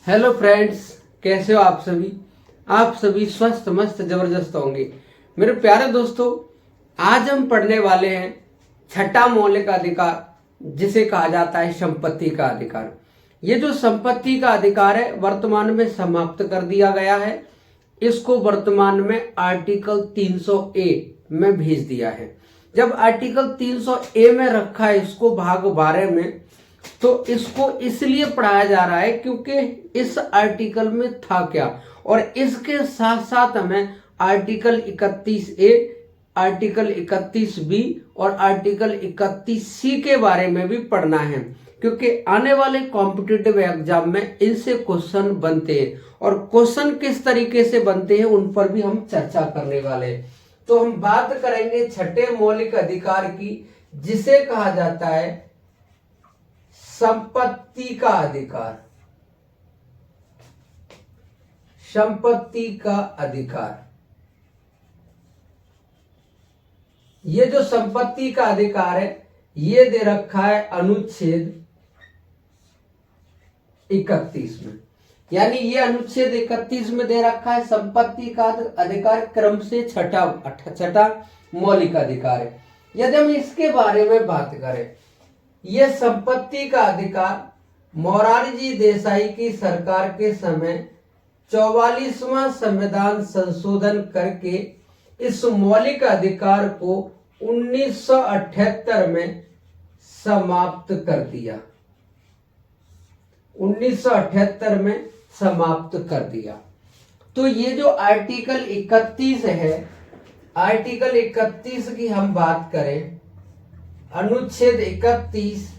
Hello friends, कैसे हो आप सभी। आप सभी स्वस्थ मस्त जबरदस्त होंगे। मेरे प्यारे दोस्तों, आज हम पढ़ने वाले हैं छठा मौलिक अधिकार, जिसे कहा जाता है संपत्ति का अधिकार। ये जो संपत्ति का अधिकार है वर्तमान में समाप्त कर दिया गया है। इसको वर्तमान में आर्टिकल 300 ए में भेज दिया है। जब आर्टिकल 300 ए में रखा है इसको भाग 12 में, तो इसको इसलिए पढ़ाया जा रहा है क्योंकि इस आर्टिकल में था क्या, और इसके साथ साथ हमें आर्टिकल 31 ए, आर्टिकल 31 बी और आर्टिकल 31 सी के बारे में भी पढ़ना है, क्योंकि आने वाले कॉम्पिटिटिव एग्जाम में इनसे क्वेश्चन बनते हैं और क्वेश्चन किस तरीके से बनते हैं उन पर भी हम चर्चा करने वाले हैं। तो हम बात करेंगे छठे मौलिक अधिकार की, जिसे कहा जाता है संपत्ति का अधिकार। संपत्ति का अधिकार, ये जो संपत्ति का अधिकार है ये दे रखा है अनुच्छेद 31 में। यानी ये अनुच्छेद 31 में दे रखा है संपत्ति का अधिकार क्रम से छठा मौलिक अधिकार है। यदि हम इसके बारे में बात करें, यह संपत्ति का अधिकार मोरारजी देसाई की सरकार के समय 44वां संविधान संशोधन करके इस मौलिक अधिकार को 1978 में समाप्त कर दिया। 1978 में समाप्त कर दिया। तो ये जो आर्टिकल 31 है, आर्टिकल 31 की हम बात करें, अनुच्छेद 31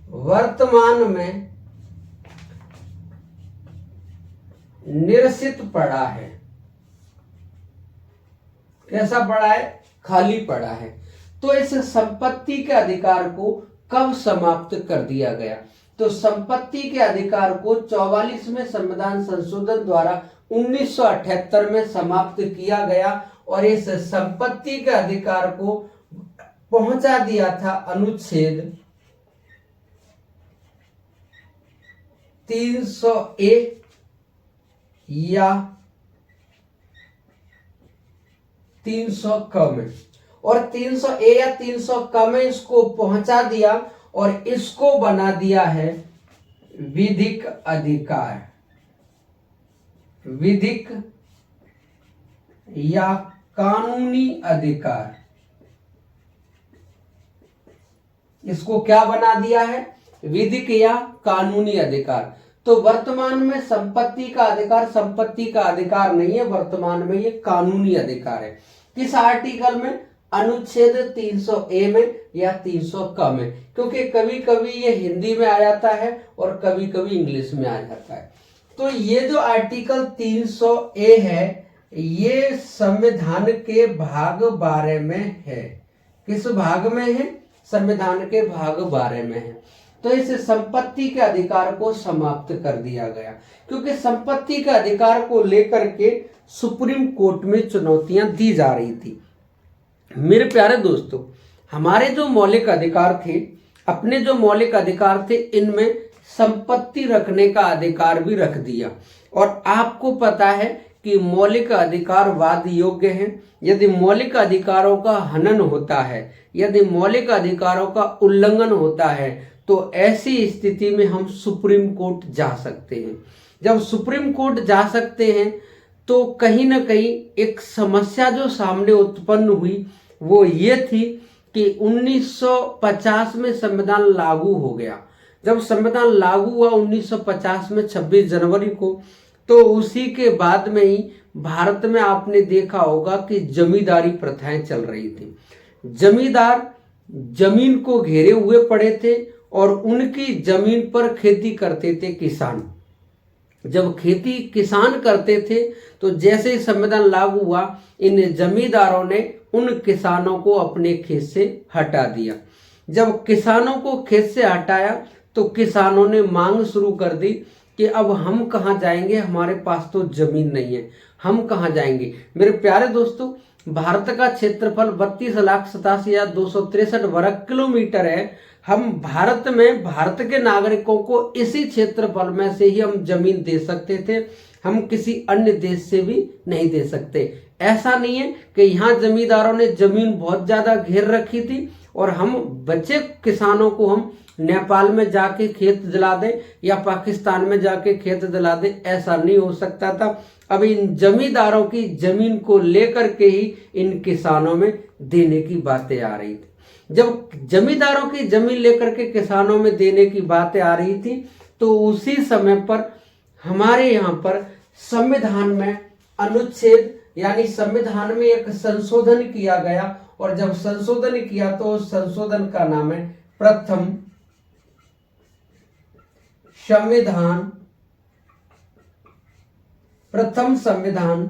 वर्तमान में निरसित पड़ा है। कैसा पड़ा है? खाली पड़ा है। तो इस संपत्ति के अधिकार को कब समाप्त कर दिया गया? तो संपत्ति के अधिकार को 44वें संविधान संशोधन द्वारा 1978 में समाप्त किया गया और इस संपत्ति के अधिकार को पहुंचा दिया था अनुच्छेद 300 ए या 300 क में, और 300 ए या 300 क में इसको पहुंचा दिया और इसको बना दिया है विधिक अधिकार। विधिक या कानूनी अधिकार, इसको क्या बना दिया है? विधिक या कानूनी अधिकार। तो वर्तमान में संपत्ति का अधिकार संपत्ति का अधिकार नहीं है, वर्तमान में ये कानूनी अधिकार है। किस आर्टिकल में? अनुच्छेद 300 ए में या 300 क में, क्योंकि कभी कभी ये हिंदी में आ जाता है और कभी कभी इंग्लिश में आ जाता है। तो ये जो आर्टिकल 300 ए है ये संविधान के भाग 12 में है। किस भाग में है? संविधान के भाग 12 में है। तो इस संपत्ति के अधिकार को समाप्त कर दिया गया, क्योंकि संपत्ति के अधिकार को लेकर के सुप्रीम कोर्ट में चुनौतियां दी जा रही थी। मेरे प्यारे दोस्तों, हमारे जो मौलिक अधिकार थे, अपने जो मौलिक अधिकार थे, इनमें संपत्ति रखने का अधिकार भी रख दिया। और आपको पता है कि मौलिक अधिकार वाद योग्य हैं। यदि मौलिक अधिकारों का हनन होता है, यदि मौलिक अधिकारों का उल्लंघन होता है, तो ऐसी स्थिति में हम सुप्रीम कोर्ट जा सकते हैं। जब सुप्रीम कोर्ट जा सकते हैं तो कहीं ना कहीं एक समस्या जो सामने उत्पन्न हुई वो ये थी कि 1950 में संविधान लागू हो गया। जब संविधान लागू हुआ 1950 में 26 जनवरी को, तो उसी के बाद में ही भारत में आपने देखा होगा कि जमींदारी प्रथाएं चल रही थी। जमींदार जमीन को घेरे हुए पड़े थे और उनकी जमीन पर खेती करते थे किसान। जब खेती किसान करते थे तो जैसे ही संविधान लागू हुआ, इन जमींदारों ने उन किसानों को अपने खेत से हटा दिया। जब किसानों को खेत से हटाया तो किसानों ने मांग शुरू कर दी कि अब हम कहाँ जाएंगे, हमारे पास तो जमीन नहीं है, हम कहाँ जाएंगे। मेरे प्यारे दोस्तों, भारत का क्षेत्रफल 32,87,263 वर्ग किलोमीटर है। हम भारत में भारत के नागरिकों को इसी क्षेत्रफल में से ही हम जमीन दे सकते थे, हम किसी अन्य देश से भी नहीं दे सकते। ऐसा नहीं है कि यहाँ जमींदारों ने जमीन बहुत ज्यादा घेर रखी थी और हम बच्चे किसानों को हम नेपाल में जाके खेत दिला दे या पाकिस्तान में जाके खेत दिला दे, ऐसा नहीं हो सकता था। अब इन जमींदारों की जमीन को लेकर के ही इन किसानों में देने की बातें आ रही थी। जब जमींदारों की जमीन लेकर के किसानों में देने की बातें आ रही थी तो उसी समय पर हमारे यहाँ पर संविधान में अनुच्छेद यानी संविधान में एक संशोधन किया गया, और जब संशोधन किया तो उस संशोधन का नाम है प्रथम संविधान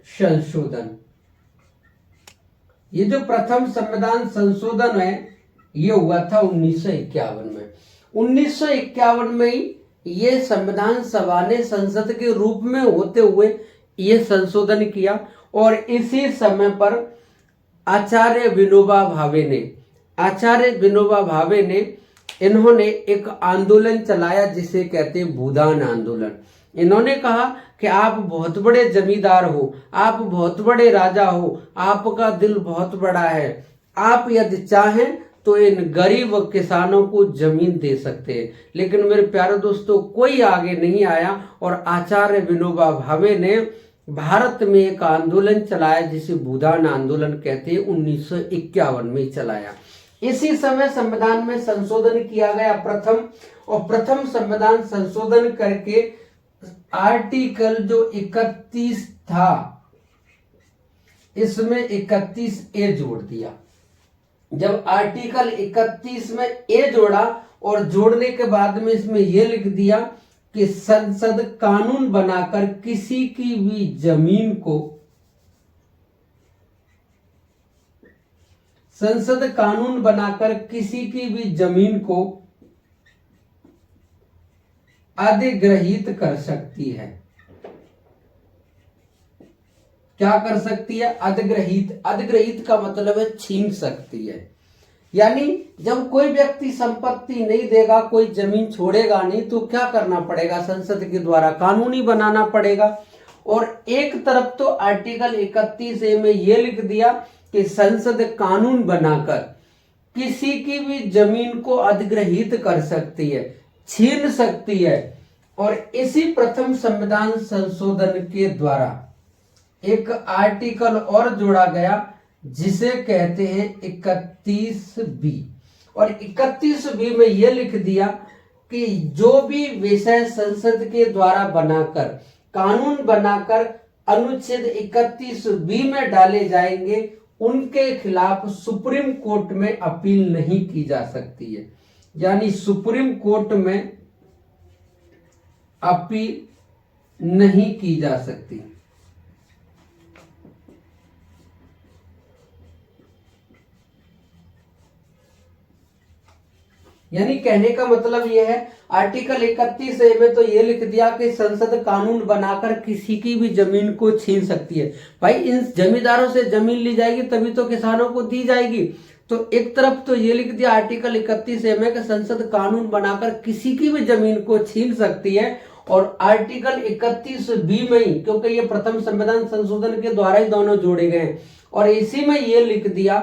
संशोधन। ये जो प्रथम संविधान संशोधन है ये हुआ था 1951 में। 1951 में ही ये संविधान सभा ने संसद के रूप में होते हुए ये संशोधन किया, और इसी समय पर आचार्य विनोबा भावे ने इन्होंने एक आंदोलन चलाया जिसे कहते हैं भूदान आंदोलन। इन्होंने कहा कि आप बहुत बड़े जमींदार हो, आप बहुत बड़े राजा हो, आपका दिल बहुत बड़ा है, आप यदि चाहें तो इन गरीब किसानों को जमीन दे सकते हैं। लेकिन मेरे प्यारे दोस्तों, कोई आगे नहीं आया और आचार्य विनोबा भावे ने भारत में एक आंदोलन चलाया जिसे भूदान आंदोलन कहते हैं, 1951 में चलाया। इसी समय संविधान में संशोधन किया गया प्रथम संविधान संशोधन करके आर्टिकल जो 31 था इसमें 31A जोड़ दिया। जब आर्टिकल 31 में ए जोड़ा और जोड़ने के बाद में इसमें यह लिख दिया कि संसद कानून बनाकर किसी की भी जमीन को अधिग्रहित कर सकती है। क्या कर सकती है? अधिग्रहित का मतलब है छीन सकती है। यानी जब कोई व्यक्ति संपत्ति नहीं देगा, कोई जमीन छोड़ेगा नहीं, तो क्या करना पड़ेगा? संसद के द्वारा कानून ही बनाना पड़ेगा। और एक तरफ तो आर्टिकल 31A में यह लिख दिया कि संसद कानून बनाकर किसी की भी जमीन को अधिग्रहित कर सकती है, छीन सकती है। और इसी प्रथम संविधान संशोधन के द्वारा एक आर्टिकल और जोड़ा गया जिसे कहते हैं 31B। और 31B में यह लिख दिया कि जो भी विषय संसद के द्वारा बनाकर कानून बनाकर अनुच्छेद 31B में डाले जाएंगे उनके खिलाफ सुप्रीम कोर्ट में अपील नहीं की जा सकती है। यानी सुप्रीम कोर्ट में अपील नहीं की जा सकती। यानी कहने का मतलब यह है, आर्टिकल 31A में तो ये लिख दिया कि संसद कानून बनाकर किसी की भी जमीन को छीन सकती है। भाई इन जमींदारों से जमीन ली जाएगी तभी तो किसानों को दी जाएगी। तो एक तरफ तो ये लिख दिया आर्टिकल 31A में कि संसद कानून बनाकर किसी की भी जमीन को छीन सकती है, और आर्टिकल 31B में ही, क्योंकि ये प्रथम संविधान संशोधन के द्वारा ही दोनों जोड़े गए, और इसी में ये लिख दिया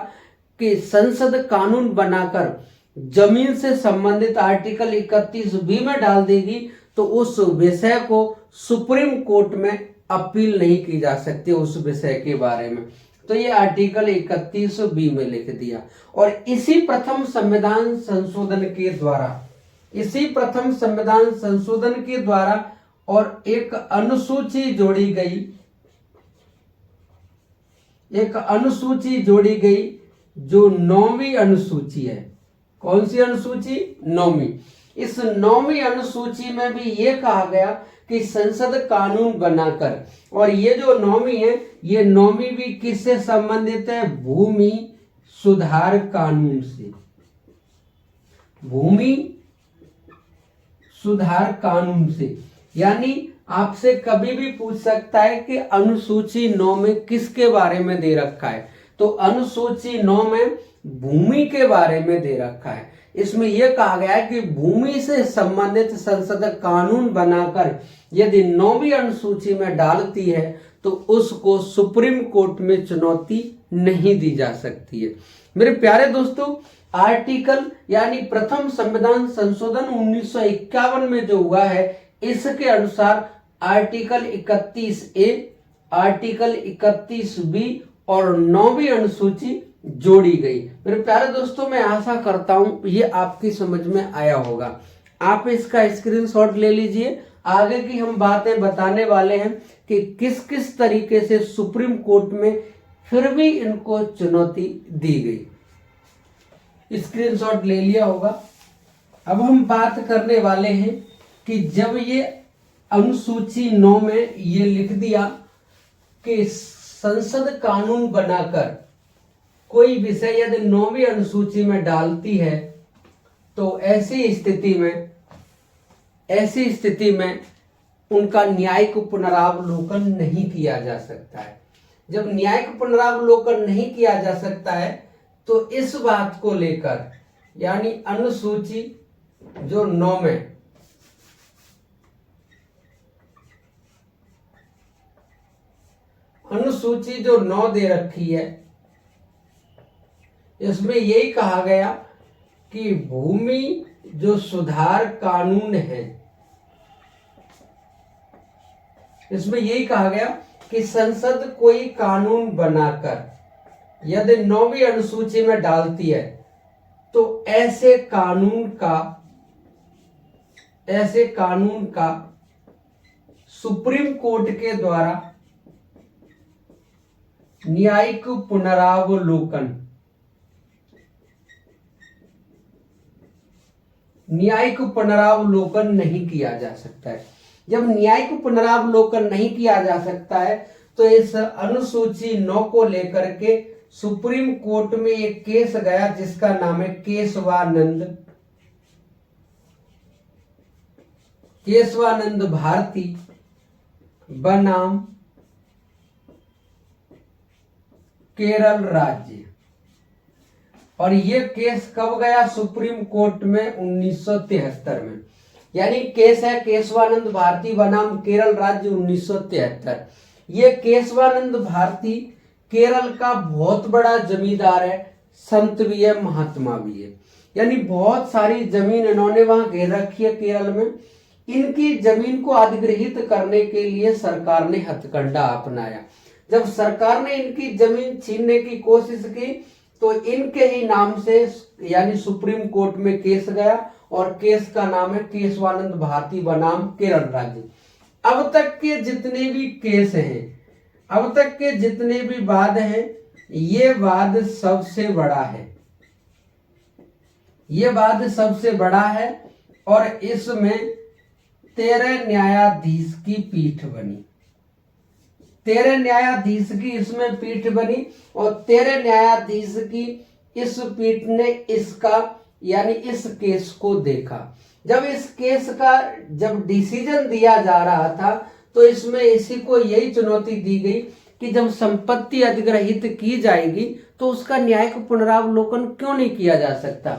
कि संसद कानून बनाकर जमीन से संबंधित आर्टिकल 31B में डाल देगी तो उस विषय को सुप्रीम कोर्ट में अपील नहीं की जा सकती उस विषय के बारे में। तो ये आर्टिकल 31B में लिख दिया। और इसी प्रथम संविधान संशोधन के द्वारा और एक अनुसूची जोड़ी गई जो 9वीं अनुसूची है। कौन सी अनुसूची? 9वीं। इस 9वीं अनुसूची में भी ये कहा गया कि संसद कानून बनाकर, और ये जो 9वीं है ये 9वीं भी किससे संबंधित है? भूमि सुधार कानून से। भूमि सुधार कानून से। यानी आपसे कभी भी पूछ सकता है कि अनुसूची 9 में किसके बारे में दे रखा है, तो अनुसूची 9 में भूमि के बारे में दे रखा है। इसमें यह कहा गया है कि भूमि से संबंधित संसद कानून बनाकर यदि 9वीं अनुसूची में डालती है तो उसको सुप्रीम कोर्ट में चुनौती नहीं दी जा सकती है। मेरे प्यारे दोस्तों, आर्टिकल यानी प्रथम संविधान संशोधन 1951 में जो हुआ है, इसके अनुसार आर्टिकल 31A, आर्टिकल 31B और 9वीं अनुसूची जोड़ी गई। मेरे प्यारे दोस्तों, मैं आशा करता हूं ये आपकी समझ में आया होगा। आप इसका स्क्रीनशॉट ले लीजिए। आगे की हम बातें बताने वाले हैं कि किस किस तरीके से सुप्रीम कोर्ट में फिर भी इनको चुनौती दी गई। स्क्रीनशॉट ले लिया होगा। अब हम बात करने वाले हैं कि जब ये अनुसूची 9 में ये लिख दिया कि संसद कानून बनाकर कोई विषय यदि 9वीं अनुसूची में डालती है तो ऐसी स्थिति में उनका न्यायिक पुनरावलोकन नहीं किया जा सकता है। जब न्यायिक पुनरावलोकन नहीं किया जा सकता है तो इस बात को लेकर यानी अनुसूची जो 9 में अनुसूची जो 9 दे रखी है, इसमें यही कहा गया कि भूमि जो सुधार कानून है, इसमें यही कहा गया कि संसद कोई कानून बनाकर यदि 9वीं अनुसूची में डालती है तो ऐसे कानून का सुप्रीम कोर्ट के द्वारा न्यायिक पुनरावलोकन नहीं किया जा सकता है। जब न्यायिक पुनरावलोकन नहीं किया जा सकता है तो इस अनुसूची 9 को लेकर के सुप्रीम कोर्ट में एक केस गया जिसका नाम है केशवानंद भारती बनाम केरल राज्य। और ये केस कब गया सुप्रीम कोर्ट में? 1973 में। यानी केस है केशवानंद भारती बनाम केरल राज्य 1973। ये केशवानंद भारती केरल का बहुत बड़ा जमींदार है, संत भी है, महात्मा भी है। यानी बहुत सारी जमीन इन्होंने वहां घेर रखी है केरल में। इनकी जमीन को अधिग्रहित करने के लिए सरकार ने हथकंडा अपनाया। जब सरकार ने इनकी जमीन छीनने की कोशिश की तो इनके ही नाम से यानी सुप्रीम कोर्ट में केस गया और केस का नाम है केशवानंद भारती बनाम केरल राज्य। अब तक के जितने भी केस हैं, अब तक के जितने भी वाद हैं, ये वाद सबसे बड़ा है। ये वाद सबसे बड़ा है और इसमें 13 न्यायाधीश की पीठ बनी। 13 न्यायाधीश की इसमें पीठ बनी और 13 न्यायाधीश की इस पीठ ने इसका यानी इस केस को देखा। जब इस केस का जब डिसीजन दिया जा रहा था तो इसमें इसी को यही चुनौती दी गई कि जब संपत्ति अधिग्रहित की जाएगी तो उसका न्यायिक पुनरावलोकन क्यों नहीं किया जा सकता,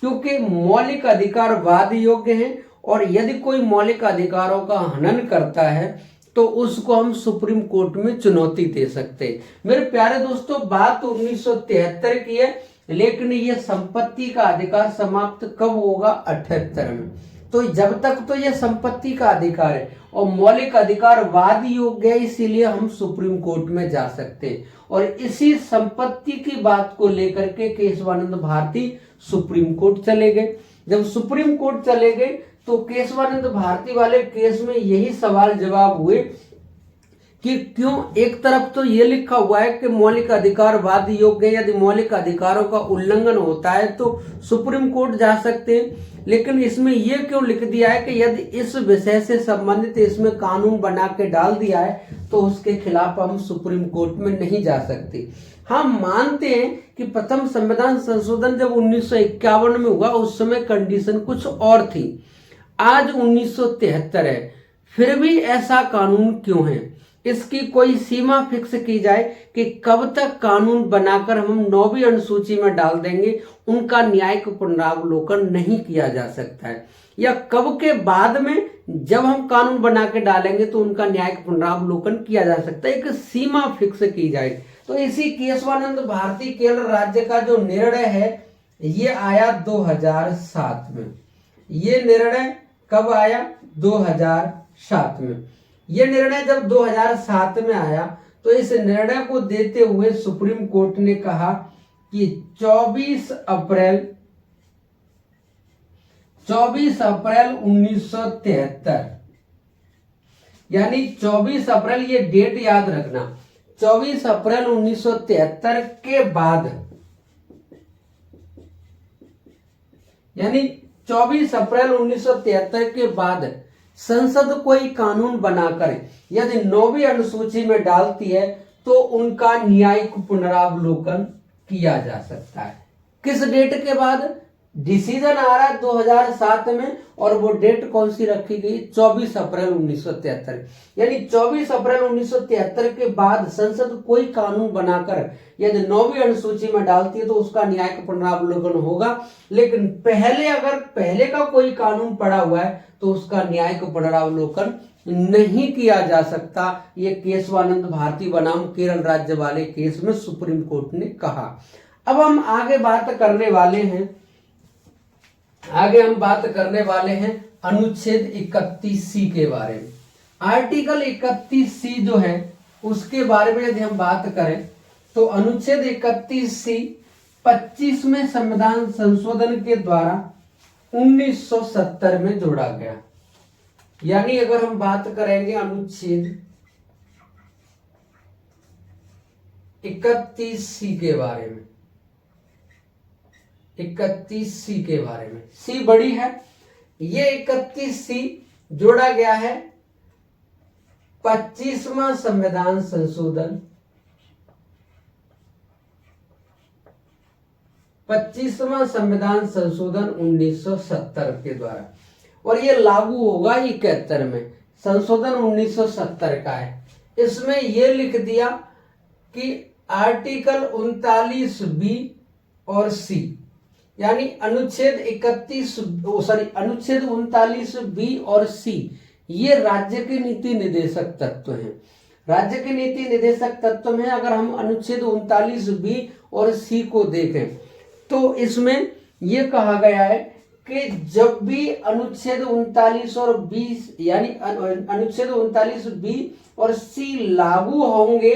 क्योंकि मौलिक अधिकार वाद योग्य हैं और यदि कोई मौलिक अधिकारों का हनन करता है तो उसको हम सुप्रीम कोर्ट में चुनौती दे सकते हैं। मेरे प्यारे दोस्तों, बात 1973 की है, लेकिन ये संपत्ति का अधिकार समाप्त कब होगा? 78 में। तो जब तक तो ये संपत्ति का अधिकार है और मौलिक अधिकार वाद योग्य है, इसीलिए हम सुप्रीम कोर्ट में जा सकते हैं। और इसी संपत्ति की बात को लेकर के केशवानंद भारती सुप्रीम कोर्ट चले गए। जब सुप्रीम कोर्ट चले गए तो केशवानंद भारती वाले केस में यही सवाल जवाब हुए कि क्यों एक तरफ तो ये लिखा हुआ है कि मौलिक अधिकार वाद योग्य है, यदि मौलिक अधिकारों का उल्लंघन होता है तो सुप्रीम कोर्ट जा सकते हैं, लेकिन इसमें ये क्यों लिख दिया है कि यदि इस विषय से संबंधित इसमें कानून बना के डाल दिया है तो उसके खिलाफ हम सुप्रीम कोर्ट में नहीं जा सकते। हम मानते हैं कि प्रथम संविधान संशोधन जब 1951 में हुआ उस समय कंडीशन कुछ और थी। आज 1973 है, फिर भी ऐसा कानून क्यों है? इसकी कोई सीमा फिक्स की जाए कि कब तक कानून बनाकर हम 9वीं अनुसूची में डाल देंगे, उनका न्यायिक पुनरावलोकन नहीं किया जा सकता है, या कब के बाद में जब हम कानून बना के डालेंगे तो उनका न्यायिक पुनरावलोकन किया जा सकता है, एक सीमा फिक्स की जाए। तो इसी केशवानंद भारती केरल राज्य का जो निर्णय है ये आया 2007 में। ये निर्णय कब आया? 2007 में। ये निर्णय जब 2007 में आया तो इस निर्णय को देते हुए सुप्रीम कोर्ट ने कहा कि 24 अप्रैल 1973, यानी 24 अप्रैल, ये डेट याद रखना, 24 अप्रैल 1973 के बाद, यानी 24 अप्रैल 1973 के बाद संसद कोई कानून बनाकर यदि 9वीं अनुसूची में डालती है तो उनका न्यायिक पुनरावलोकन किया जा सकता है। किस डेट के बाद? डिसीजन आ रहा है 2007 में और वो डेट कौन सी रखी गई? 24 अप्रैल 1973, यानी 24 अप्रैल 1973 के बाद संसद कोई कानून बनाकर यदि 9वीं अनुसूची में डालती है तो उसका न्यायिक पुनरावलोकन होगा। लेकिन पहले अगर पहले का कोई कानून पड़ा हुआ है तो उसका न्यायिक पुनरावलोकन नहीं किया जा सकता। ये केशवानंद भारती बनाम केरल राज्य वाले केस में सुप्रीम कोर्ट ने कहा। अब हम आगे बात करने वाले हैं अनुच्छेद 31C के बारे में। आर्टिकल 31C जो है उसके बारे में यदि हम बात करें तो अनुच्छेद 31C 25वें संविधान संशोधन के द्वारा 1970 में जोड़ा गया। यानी अगर हम बात करेंगे अनुच्छेद 31C के बारे में, 31C के बारे में, सी बड़ी है, ये 31C जोड़ा गया है 25वां संविधान संशोधन, 25वां संविधान संशोधन 1970 के द्वारा, और ये लागू होगा 71 में। संशोधन 1970 का है। इसमें ये लिख दिया कि आर्टिकल 39B और C, यानी अनुच्छेद 39B और C ये राज्य के नीति निदेशक तत्व हैं। राज्य के नीति निदेशक तत्व में अगर हम अनुच्छेद 39B और C को देखें तो इसमें यह कहा गया है कि जब भी अनुच्छेद 39 और 20 यानी अनुच्छेद 39B और C लागू होंगे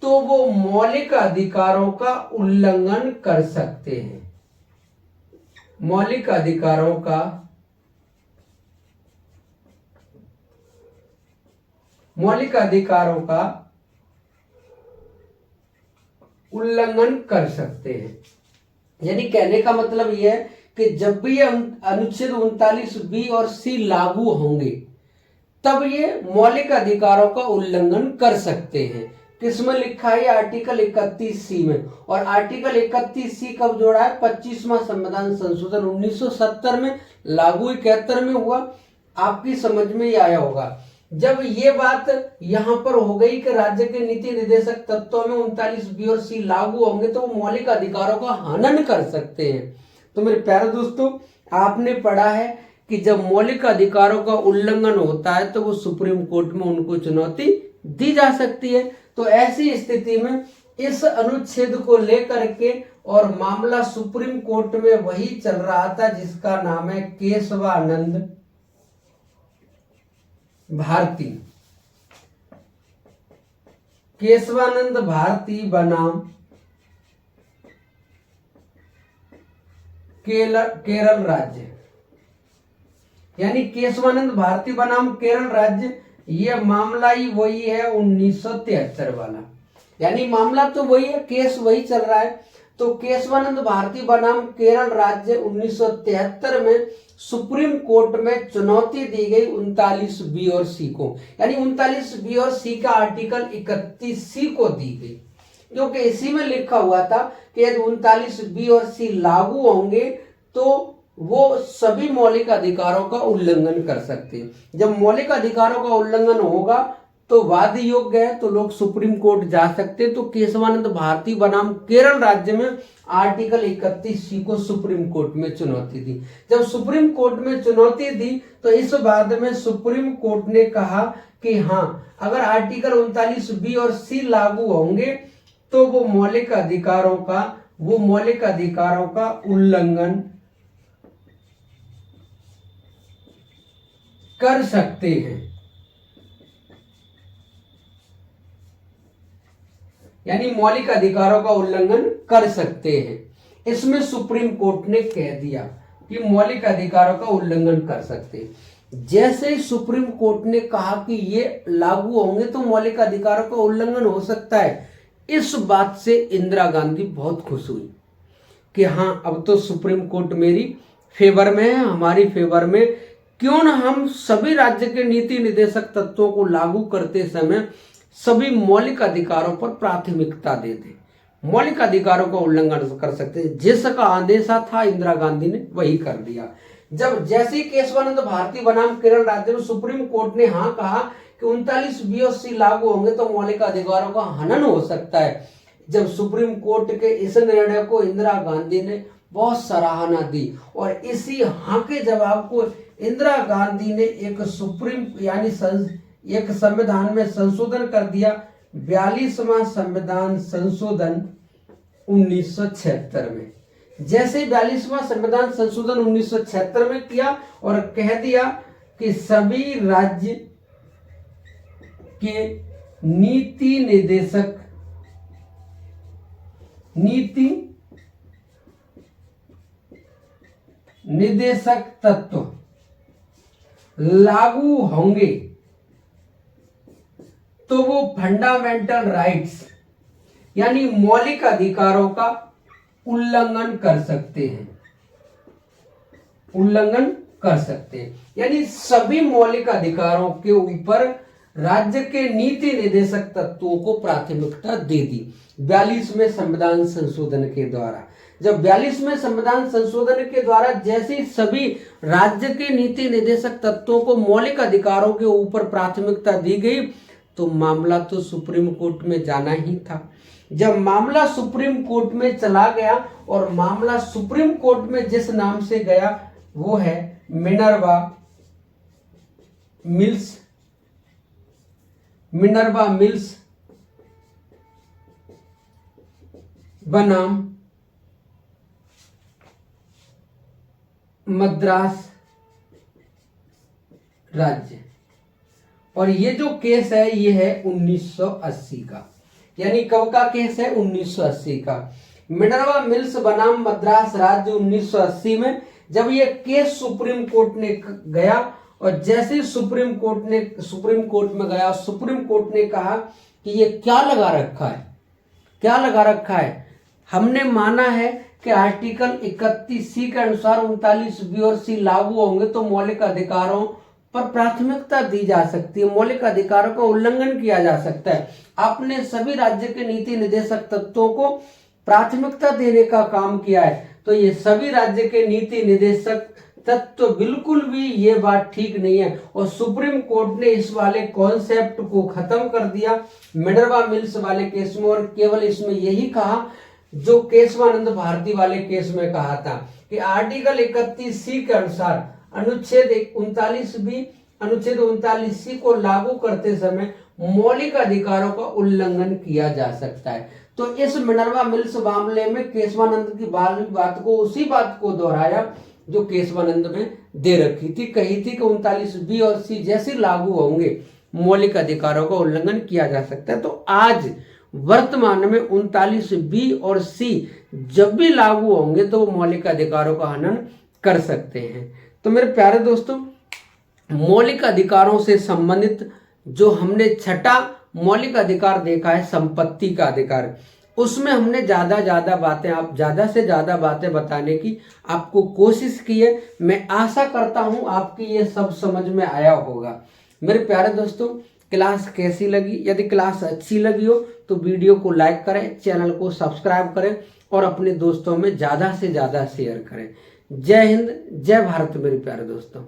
तो वो मौलिक अधिकारों का उल्लंघन कर सकते हैं। मौलिक अधिकारों का उल्लंघन कर सकते हैं। यानी कहने का मतलब यह है कि जब भी ये अनुच्छेद 39B और C लागू होंगे तब ये मौलिक अधिकारों का उल्लंघन कर सकते हैं। किसमें लिखा है? आर्टिकल 31C में। और आर्टिकल 31C कब जोड़ा है? 25वां संविधान संशोधन 1970 में, लागू 71 में हुआ। आपकी समझ में ही आया होगा। जब ये बात यहां पर हो गई कि राज्य के नीति निदेशक तत्वों में 39B और C लागू होंगे तो वो मौलिक अधिकारों का हनन कर सकते हैं। तो मेरे प्यारे दोस्तों, आपने पढ़ा है कि जब मौलिक अधिकारों का उल्लंघन होता है तो वो सुप्रीम कोर्ट में उनको चुनौती दी जा सकती है। तो ऐसी स्थिति में इस अनुच्छेद को लेकर के और मामला सुप्रीम कोर्ट में वही चल रहा था जिसका नाम है केशवानंद भारती बनाम केरल राज्य, यानी केशवानंद भारती बनाम केरल राज्य। ये मामला ही वही है 1973 वाला, यानी मामला तो वही है, केस वही चल रहा है। तो केशवानंद भारती बनाम केरल राज्य 1973 में सुप्रीम कोर्ट में चुनौती दी गई 39B और C को, यानी 39B और C का आर्टिकल 31C को दी गई, क्योंकि इसी में लिखा हुआ था कि यदि 39B और C लागू होंगे तो वो सभी मौलिक अधिकारों का उल्लंघन कर सकते हैं। जब मौलिक अधिकारों का उल्लंघन होगा तो वाद योग्य है तो लोग सुप्रीम कोर्ट जा सकते हैं। तो केशवानंद भारती बनाम केरल राज्य में आर्टिकल 31C को सुप्रीम कोर्ट में चुनौती दी। जब सुप्रीम कोर्ट में चुनौती दी तो इस बाद में सुप्रीम कोर्ट ने कहा कि हाँ, अगर आर्टिकल 39B और C लागू होंगे तो वो मौलिक अधिकारों का उल्लंघन कर सकते हैं। यानी मौलिक अधिकारों का उल्लंघन कर सकते हैं। इसमें सुप्रीम कोर्ट ने कह दिया कि मौलिक अधिकारों का उल्लंघन कर सकते हैं। जैसे ही सुप्रीम कोर्ट ने कहा कि ये लागू होंगे तो मौलिक अधिकारों का उल्लंघन हो सकता है, इस बात से इंदिरा गांधी बहुत खुश हुई कि हाँ, अब तो सुप्रीम कोर्ट मेरी फेवर में है, हमारी फेवर में। क्यों न हम सभी राज्य के नीति निर्देशक तत्वों को लागू करते समय सभी मौलिक अधिकारों पर प्राथमिकता दे दें। मौलिक अधिकारों का उल्लंघन कर सकते हैं, जिसका आदेशा था इंदिरा गांधी ने वही कर दिया। जब जैसे केशवानंद भारती बनाम केरल राज्य में सुप्रीम कोर्ट ने हाँ कहा कि 39B और C लागू होंगे तो मौलिक अधिकारों का हनन हो सकता है, जब सुप्रीम कोर्ट के इस निर्णय को इंदिरा गांधी ने बहुत सराहना दी और इसी हाँ के जवाब को इंदिरा गांधी ने एक संविधान में संशोधन कर दिया, 42वां संविधान संशोधन 1976 में। जैसे 42वां संविधान संशोधन 1976 में किया और कह दिया कि सभी राज्य के नीति निर्देशक तत्व लागू होंगे तो वो फंडामेंटल राइट्स यानी मौलिक अधिकारों का उल्लंघन कर सकते हैं। यानी सभी मौलिक अधिकारों के ऊपर राज्य के नीति निर्देशक तत्वों को प्राथमिकता दे दी 42वें संविधान संशोधन के द्वारा। जब 42वें संविधान संशोधन के द्वारा जैसे सभी राज्य के नीति निर्देशक तत्वों को मौलिक अधिकारों के ऊपर प्राथमिकता दी गई तो मामला तो सुप्रीम कोर्ट में जाना ही था। जब मामला सुप्रीम कोर्ट में चला गया और मामला सुप्रीम कोर्ट में जिस नाम से गया वो है मिनर्वा मिल्स बनाम मद्रास राज्य। और ये जो केस है ये है 1980 का, यानी कब का केस है? 1980 का। मिनर्वा मिल्स बनाम मद्रास राज्य 1980 में जब ये केस सुप्रीम कोर्ट ने गया और जैसे ही सुप्रीम कोर्ट में गया, सुप्रीम कोर्ट ने कहा कि ये क्या लगा रखा है, हमने माना है कि आर्टिकल 31C के अनुसार 39B और C लागू होंगे तो मौलिक अधिकारों पर प्राथमिकता दी जा सकती है, मौलिक अधिकारों का उल्लंघन किया जा सकता है। आपने सभी राज्य के नीति निर्देशक तत्वों को प्राथमिकता देने का काम किया है, तो ये सभी राज्य के नीति निर्देशक तत्व बिल्कुल भी ये बात ठीक नहीं है। और सुप्रीम कोर्ट ने इस वाले कॉन्सेप्ट को खत्म कर दिया मिनर्वा मिल्स वाले केस में, और केवल इसमें यही कहा जो केशवानंद भारती वाले केस में कहा था कि आर्टिकल 31C के अनुसार अनुच्छेद 39C को लागू करते समय मौलिक अधिकारों का उल्लंघन किया जा सकता है। तो इस मिनर्वा मिल्स मामले में केशवानंद की उसी बात को दोहराया जो केशवानंद में दे रखी थी, कही थी कि 39B और C जैसे लागू होंगे मौलिक अधिकारों का उल्लंघन किया जा सकता है। तो आज वर्तमान में 39B और C जब भी लागू होंगे तो वो मौलिक अधिकारों का हनन कर सकते हैं। तो मेरे प्यारे दोस्तों, मौलिक अधिकारों से संबंधित जो हमने छठा मौलिक अधिकार देखा है संपत्ति का अधिकार, उसमें हमने ज्यादा से ज्यादा बातें बताने की आपको कोशिश की है। मैं आशा करता हूं आपकी ये सब समझ में आया होगा। मेरे प्यारे दोस्तों, क्लास कैसी लगी? यदि क्लास अच्छी लगी हो तो वीडियो को लाइक करें, चैनल को सब्सक्राइब करें और अपने दोस्तों में ज्यादा से ज्यादा शेयर करें। जय हिंद, जय भारत मेरे प्यारे दोस्तों।